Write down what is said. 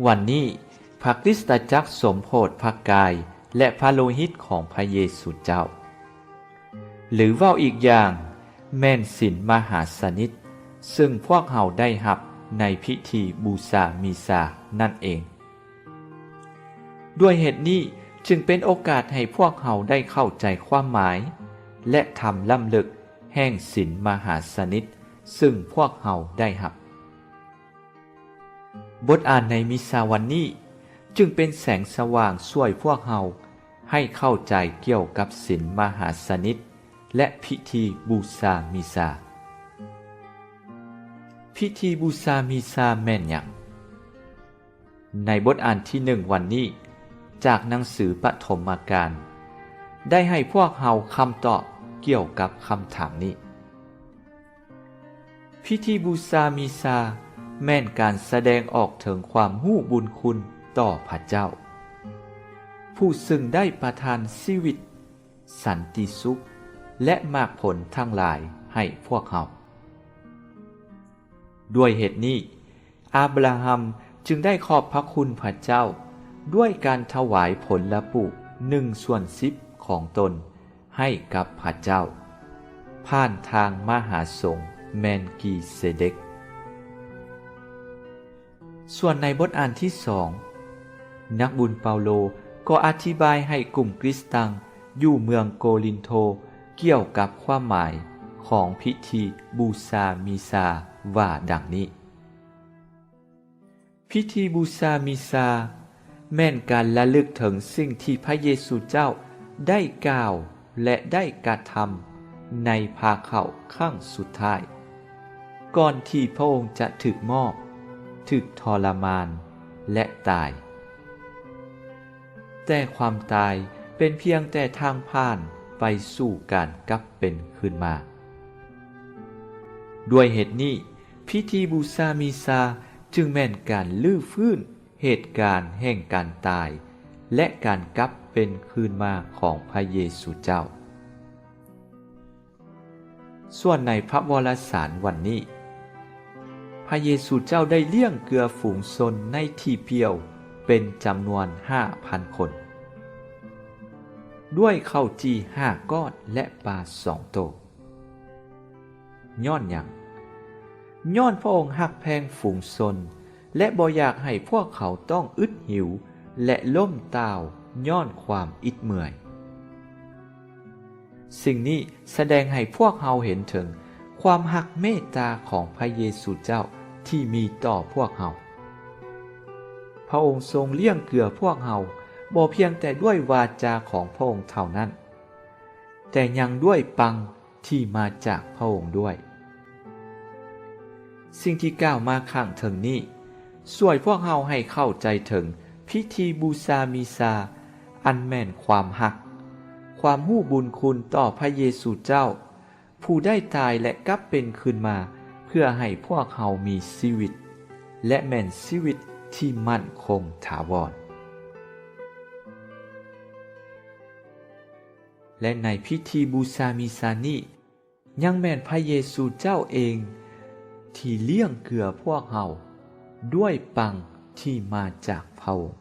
วันนี้พระคริสตจักรสมโภชพระกายและพระโลหิตของพระเยซูเจ้าหรือว่าอีกอย่างแม่นศีลมหาสนิทซึ่งพวกเฮาได้รับในพิธีบูชามีซานั่นเองด้วยเหตุนี้จึงเป็นโอกาสให้พวกเฮาได้เข้าใจความหมายและทำล้ำลึกแห่งศีลมหาสนิทซึ่งพวกเฮาได้รับบทอ่านในมิซาวันนี้จึงเป็นแสงสว่างช่วยพวกเฮาให้เข้าใจเกี่ยวกับศีลมหาสนิทและพิธีบูชามีซาพิธีบูชามีซาแม่นหยังในบทอ่านที่1วันนี้จากหนังสือปฐมกาลได้ให้พวกเฮาคำตอบเกี่ยวกับคำถามนี้พิธีบูชามีซาแม่นการแสดงออกถึงความรู้บุญคุณต่อพระเจ้าผู้ซึ่งได้ประทานชีวิตสันติสุขและมากผลทั้งหลายให้พวกเฮาด้วยเหตุนี้อาบราฮัมจึงได้ขอบพระคุณพระเจ้าด้วยการถวายผลปลูก1/10ของตนให้กับพระเจ้าผ่านทางมหาสงฆ์แมนกีเซเดกส่วนในบทอ่านที่2นักบุญเปาโลก็อธิบายให้กลุ่มคริสเตียนอยู่เมืองโกรินโธเกี่ยวกับความหมายของพิธีบูชามีซาว่าดังนี้พิธีบูชามีซาแม่นการระลึกถึงสิ่งที่พระเยซูเจ้าได้กล่าวและได้กระทำในภาเข้าครั้งสุดท้ายก่อนที่พระองค์จะถูกมอบถูกทรมานและตายแต่ความตายเป็นเพียงแต่ทางผ่านไปสู่การกลับเป็นขึ้นมาด้วยเหตุนี้พิธีบูชามีซาจึงแม่นการลื้อฟื้นเหตุการณ์แห่งการตายและการกลับเป็นคืนมาของพระเยซูเจ้าส่วนในพระวรสารวันนี้พระเยซูเจ้าได้เลี้ยงเกลือฝูงชนในที่เพียวเป็นจำนวน 5,000 คนด้วยข้าวจี5 ก้อนและปลา2 ตัวย้อนหยังย้อนพระองค์ฮักแพงฝูงชนและบ่อยากให้พวกเขาต้องอึดหิวและล้มตาวย้อนความอิดเมื่อยสิ่งนี้แสดงให้พวกเราเห็นถึงความฮักเมตตาของพระเยซูเจ้าที่มีต่อพวกเราพระองค์ทรงเลี้ยงเกลือพวกเราบ่เพียงแต่ด้วยวาจาของพระองค์เท่านั้นแต่ยังด้วยปังที่มาจากพระองค์ด้วยสิ่งที่กล่าวมาข้างถึงนี้ช่วยพวกเราให้เข้าใจถึงพิธีบูชามีซาอันแม่นความฮักความรู้บุญคุณต่อพระเยซูเจ้าผู้ได้ตายและกลับเป็นขึ้นมาเพื่อให้พวกเรามีชีวิตและแม่นชีวิตที่มั่นคงถาวรและในพิธีบูชามีซานี้ยังแม่นพระเยซูเจ้าเองที่เลี้ยงเกลือพวกเราด้วยปังที่มาจากพระองค์